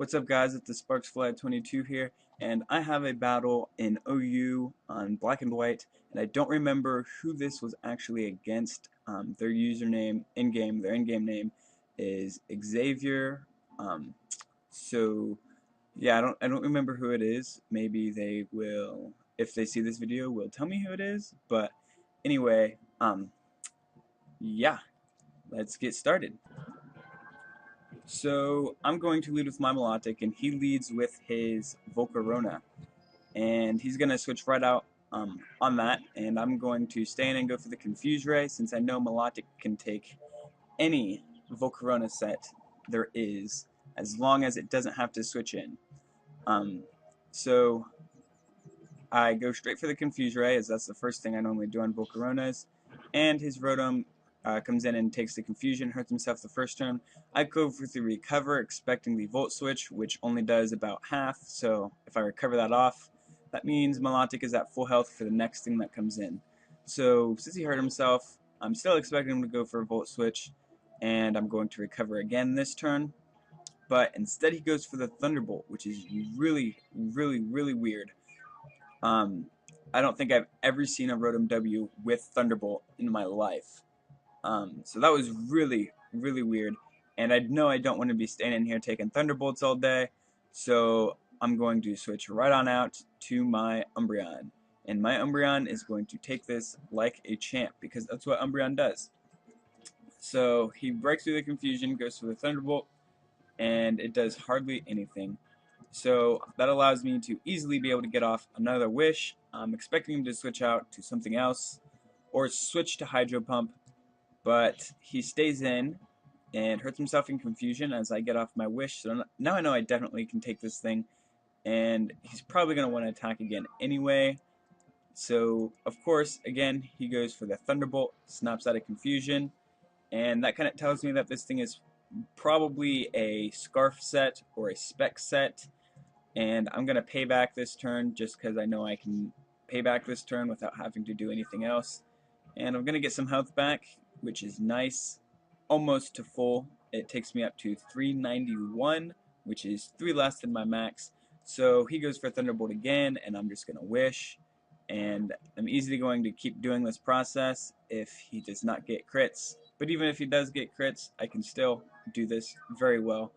What's up guys, it's LetTheSparksFly22 here, and I have a battle in OU on Black and White, and I don't remember who this was actually against. Their username in-game, their in-game name is XAVIER. So yeah, I don't remember who it is. Maybe they will, if they see this video, will tell me who it is. But anyway, yeah, let's get started. So I'm going to lead with my Melodic, and he leads with his Volcarona. And he's going to switch right out on that, and I'm going to stay in and go for the Confuse Ray, since I know Melodic can take any Volcarona set there is, as long as it doesn't have to switch in. So I go straight for the Confuse Ray, as that's the first thing I normally do on Volcaronas, and his Rotom comes in and takes the confusion, hurts himself the first turn. I go for the recover, expecting the Volt Switch, which only does about half, so if I recover that off, that means Melodic is at full health for the next thing that comes in. So since he hurt himself, I'm still expecting him to go for a Volt Switch, and I'm going to recover again this turn, but instead he goes for the Thunderbolt, which is really weird. I don't think I've ever seen a Rotom W with Thunderbolt in my life. So that was really weird, and I know I don't want to be standing here taking Thunderbolts all day, so I'm going to switch right on out to my Umbreon, and my Umbreon is going to take this like a champ, because that's what Umbreon does. So he breaks through the confusion, goes for the Thunderbolt, and it does hardly anything. So that allows me to easily be able to get off another Wish. I'm expecting him to switch out to something else, or switch to Hydro Pump, but he stays in and hurts himself in confusion as I get off my Wish. So now I know I definitely can take this thing, and he's probably going to want to attack again anyway. So of course, again, he goes for the Thunderbolt, snaps out of confusion, and that kind of tells me that this thing is probably a Scarf set or a Spec set, and I'm going to pay back this turn just because I know I can pay back this turn without having to do anything else. And I'm going to get some health back, which is nice, almost to full. It takes me up to 391, which is 3 less than my max. So he goes for Thunderbolt again, and I'm just going to Wish. And I'm easily going to keep doing this process if he does not get crits. But even if he does get crits, I can still do this very well.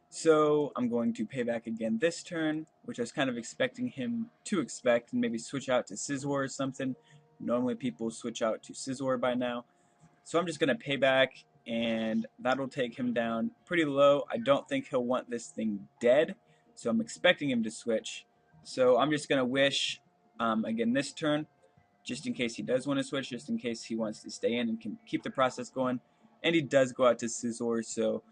So I'm going to pay back again this turn, which I was kind of expecting him to expect, and maybe switch out to Scizor or something. Normally people switch out to Scizor by now. So I'm just going to pay back, and that'll take him down pretty low. I don't think he'll want this thing dead, so I'm expecting him to switch. So I'm just going to Wish again this turn, just in case he does want to switch, just in case he wants to stay in and can keep the process going. And he does go out to Scizor, so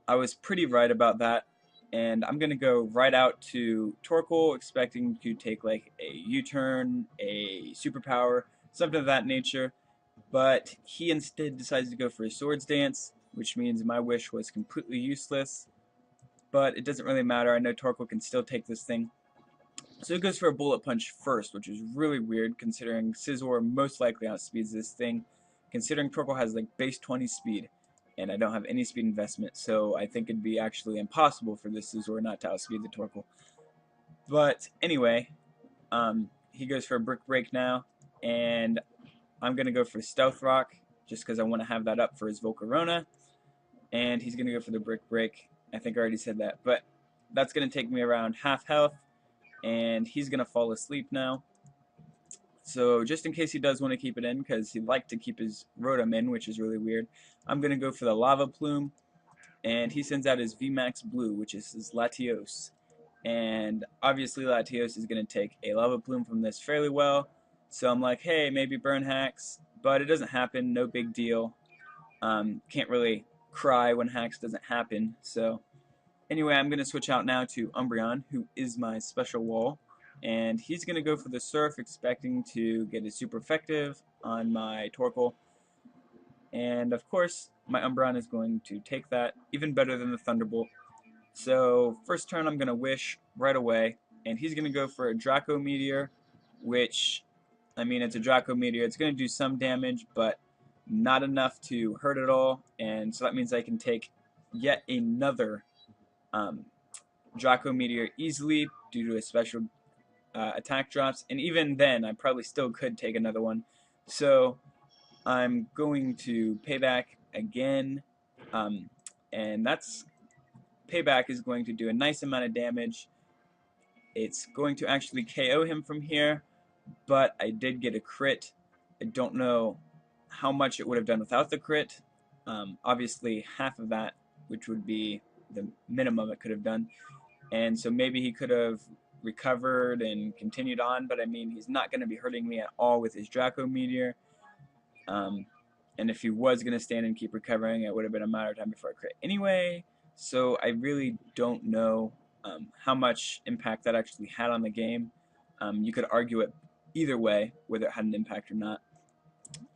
I was pretty right about that. And I'm going to go right out to Torkoal, expecting to take like a U-turn, a superpower, something of that nature. But he instead decides to go for a Swords Dance, which means my Wish was completely useless. But it doesn't really matter, I know Torkoal can still take this thing. So he goes for a Bullet Punch first, which is really weird considering Scizor most likely outspeeds this thing, considering Torkoal has like base 20 speed, and I don't have any speed investment, so I think it'd be actually impossible for this Scizor not to outspeed the Torkoal. But anyway, he goes for a Brick Break now, and I'm going to go for Stealth Rock, just because I want to have that up for his Volcarona, and he's going to go for the Brick Break. I think I already said that, but that's going to take me around half health, and he's going to fall asleep now. So just in case he does want to keep it in, because he'd like to keep his Rotom in, which is really weird, I'm going to go for the Lava Plume, and he sends out his VMAX Blue, which is his Latios. And obviously Latios is going to take a Lava Plume from this fairly well, so I'm like, hey, maybe Burn Hacks, but it doesn't happen, no big deal. Can't really cry when Hacks doesn't happen, so anyway, I'm going to switch out now to Umbreon, who is my special wall, and he's going to go for the Surf, expecting to get a super effective on my Torkoal, and of course, my Umbreon is going to take that, even better than the Thunderbolt. So, first turn I'm going to Wish right away, and he's going to go for a Draco Meteor, which, I mean, it's a Draco Meteor, it's going to do some damage, but not enough to hurt at all, and so that means I can take yet another Draco Meteor easily due to his special attack drops, and even then I probably still could take another one. So I'm going to payback again, and that's payback is going to do a nice amount of damage. It's going to actually KO him from here, but I did get a crit. I don't know how much it would have done without the crit. Obviously half of that, which would be the minimum it could have done. And so maybe he could have recovered and continued on, but I mean, he's not going to be hurting me at all with his Draco Meteor. And if he was going to stand and keep recovering, it would have been a matter of time before I crit anyway. So I really don't know how much impact that actually had on the game. You could argue it either way, whether it had an impact or not.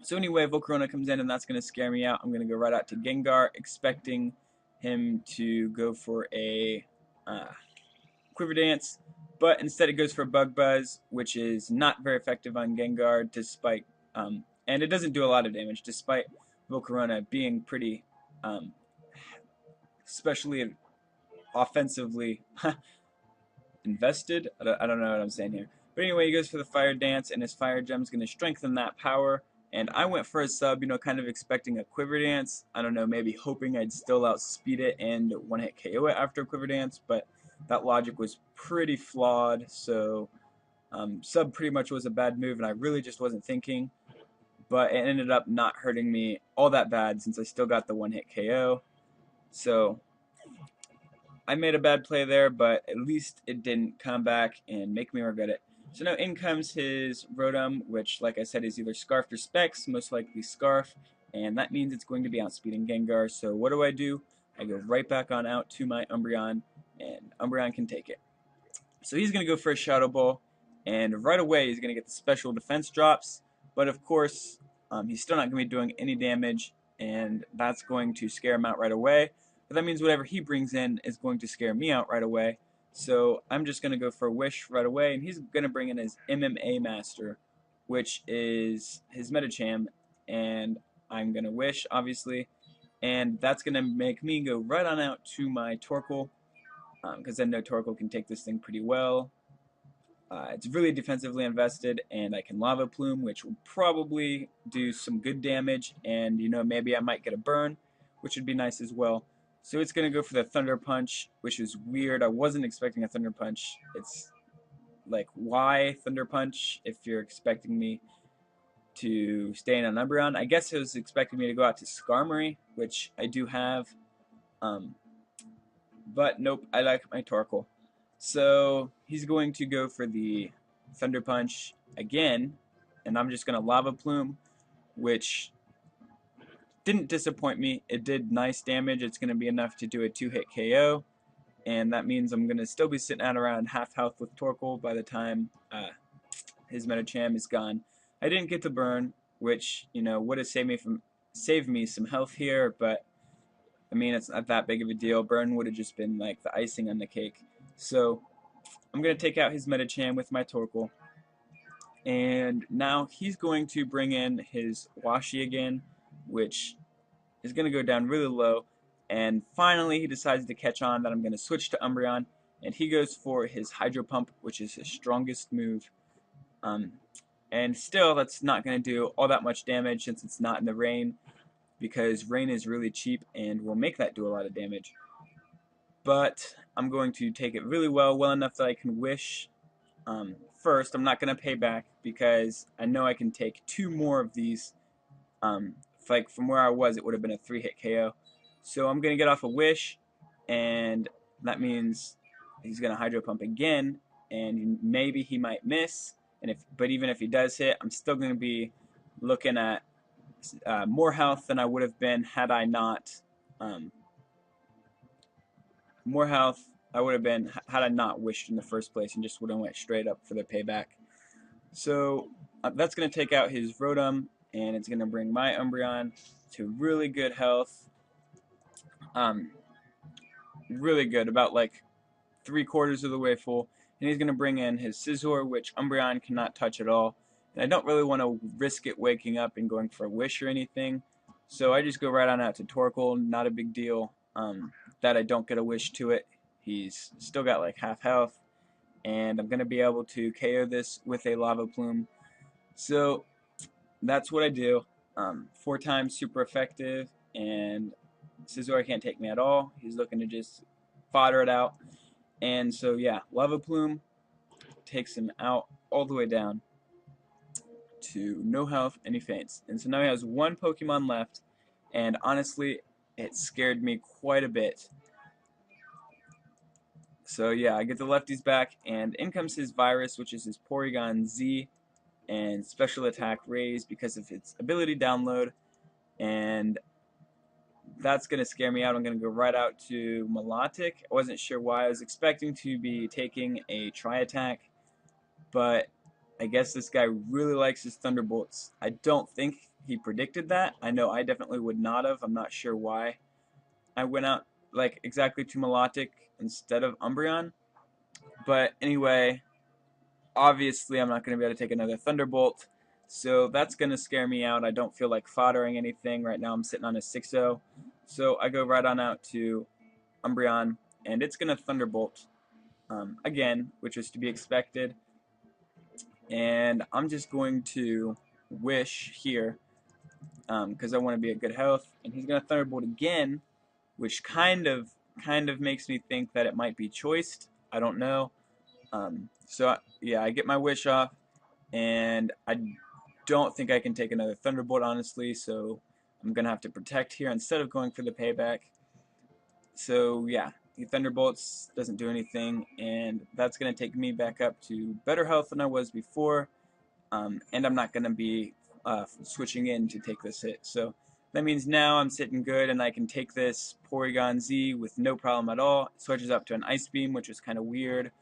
So anyway, Volcarona comes in, and that's going to scare me out. I'm going to go right out to Gengar, expecting him to go for a Quiver Dance, but instead it goes for Bug Buzz, which is not very effective on Gengar, despite, and it doesn't do a lot of damage, despite Volcarona being pretty, especially offensively invested. I don't know what I'm saying here. But anyway, he goes for the Fire Dance, and his Fire Gem is going to strengthen that power. And I went for a sub, kind of expecting a Quiver Dance. I don't know, maybe hoping I'd still outspeed it and one-hit KO it after a Quiver Dance, but that logic was pretty flawed, so sub pretty much was a bad move, and I really just wasn't thinking. But it ended up not hurting me all that bad since I still got the one-hit KO. So I made a bad play there, but at least it didn't come back and make me regret it. So now in comes his Rotom, which, like I said, is either Scarfed or Specs, most likely Scarf, and that means it's going to be outspeeding Gengar. So what do? I go right back on out to my Umbreon, and Umbreon can take it. So he's going to go for a Shadow Ball, and right away he's going to get the special defense drops, but of course he's still not going to be doing any damage, and that's going to scare him out right away. But that means whatever he brings in is going to scare me out right away. So I'm just going to go for a Wish right away, and he's going to bring in his MMA Master, which is his Medicham, and I'm going to Wish, obviously, and that's going to make me go right on out to my Torkoal, because I know Torkoal can take this thing pretty well. It's really defensively invested, and I can Lava Plume, which will probably do some good damage, and maybe I might get a burn, which would be nice as well. So it's going to go for the Thunder Punch, which is weird. I wasn't expecting a Thunder Punch. It's like, why Thunder Punch if you're expecting me to stay in an Umbreon? I guess it was expecting me to go out to Skarmory, which I do have. But nope, I like my Torkoal. So he's going to go for the Thunder Punch again, and I'm just going to Lava Plume, which didn't disappoint me. It did nice damage. It's going to be enough to do a 2-hit KO, and that means I'm going to still be sitting at around half health with Torkoal by the time his Medicham is gone. I didn't get the burn, which would have saved me some health here, but I mean, it's not that big of a deal. Burn would have just been like the icing on the cake. So I'm going to take out his Medicham with my Torkoal, and now he's going to bring in his Washi again, which is going to go down really low, and finally he decides to catch on that I'm going to switch to Umbreon, and he goes for his Hydro Pump, which is his strongest move, and still that's not going to do all that much damage since it's not in the rain, because rain is really cheap and will make that do a lot of damage. But I'm going to take it really well enough that I can Wish. First, I'm not going to pay back because I know I can take 2 more of these. Like from where I was, it would have been a 3-hit KO. So I'm going to get off a Wish, and that means he's going to Hydro Pump again, and maybe he might miss. But even if he does hit, I'm still going to be looking at more health than I would have been had I not. More health I would have been had I not Wished in the first place and just would have went straight up for the payback. So that's going to take out his Rotom, and it's going to bring my Umbreon to really good health. Really good, about like 3/4 of the way full. And he's going to bring in his Scizor, which Umbreon cannot touch at all. And I don't really want to risk it waking up and going for a Wish or anything. So I just go right on out to Torkoal, not a big deal that I don't get a Wish to it. He's still got like half health, and I'm going to be able to KO this with a lava plume. So that's what I do. 4 times super effective, and Scizor can't take me at all. He's looking to just fodder it out. And so yeah, lava plume takes him out all the way down to no health, and he faints. And so now he has 1 Pokemon left, and honestly, it scared me quite a bit. So yeah, I get the lefties back, and in comes his virus, which is his Porygon Z, and special attack raise because of its ability download, and that's going to scare me out. I'm going to go right out to Milotic. I wasn't sure why. I was expecting to be taking a Tri-Attack, but I guess this guy really likes his Thunderbolts. I don't think he predicted that. I know I definitely would not have. I'm not sure why I went out like exactly to Milotic instead of Umbreon. But anyway, obviously I'm not going to be able to take another Thunderbolt, so that's going to scare me out. I don't feel like foddering anything. Right now I'm sitting on a 6-0, so I go right on out to Umbreon, and it's going to Thunderbolt again, which is to be expected. And I'm just going to wish here because I want to be at good health, and he's going to Thunderbolt again, which kind of makes me think that it might be choiced. I don't know. So yeah, I get my wish off, and I don't think I can take another Thunderbolt, honestly, so I'm gonna have to protect here instead of going for the payback. So yeah, the Thunderbolts doesn't do anything, and that's gonna take me back up to better health than I was before, and I'm not gonna be switching in to take this hit. So that means now I'm sitting good, and I can take this Porygon Z with no problem at all. It switches up to an Ice Beam, which is kind of weird,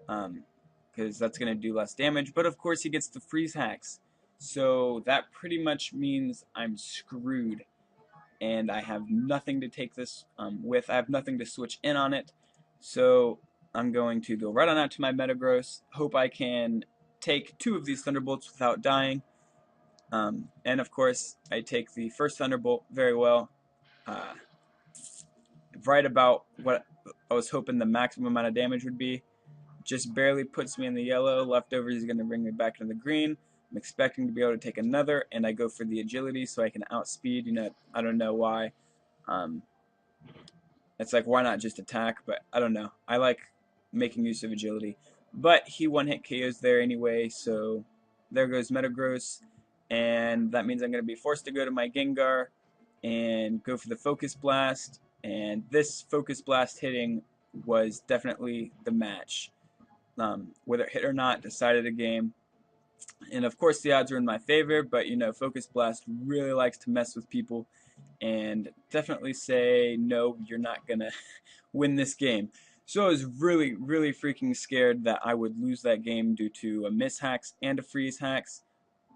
because that's going to do less damage. But of course he gets the freeze hacks, so that pretty much means I'm screwed, and I have nothing to take this with. I have nothing to switch in on it, so I'm going to go right on out to my Metagross, hope I can take 2 of these Thunderbolts without dying. And of course I take the first Thunderbolt very well, right about what I was hoping the maximum amount of damage would be. Just barely puts me in the yellow. Leftovers is going to bring me back into the green. I'm expecting to be able to take another, and I go for the agility so I can outspeed. You know, I don't know why. It's like, why not just attack? But I don't know. I like making use of agility. But he one-hit KOs there anyway, so there goes Metagross. And that means I'm going to be forced to go to my Gengar and go for the Focus Blast. And this Focus Blast hitting was definitely the match. Whether it hit or not decided the game. And of course the odds are in my favor, but you know, Focus Blast really likes to mess with people and definitely say, no, you're not gonna win this game. So I was really freaking scared that I would lose that game due to a miss hacks and a freeze hacks,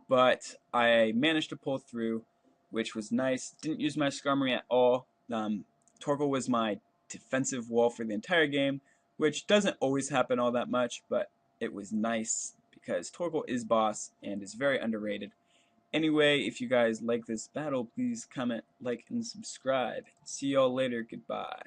but I managed to pull through, which was nice. Didn't use my Skarmory at all. Torkoal was my defensive wall for the entire game, which doesn't always happen all that much, but it was nice because Torkoal is boss and is very underrated. Anyway, if you guys like this battle, please comment, like, and subscribe. See y'all later. Goodbye.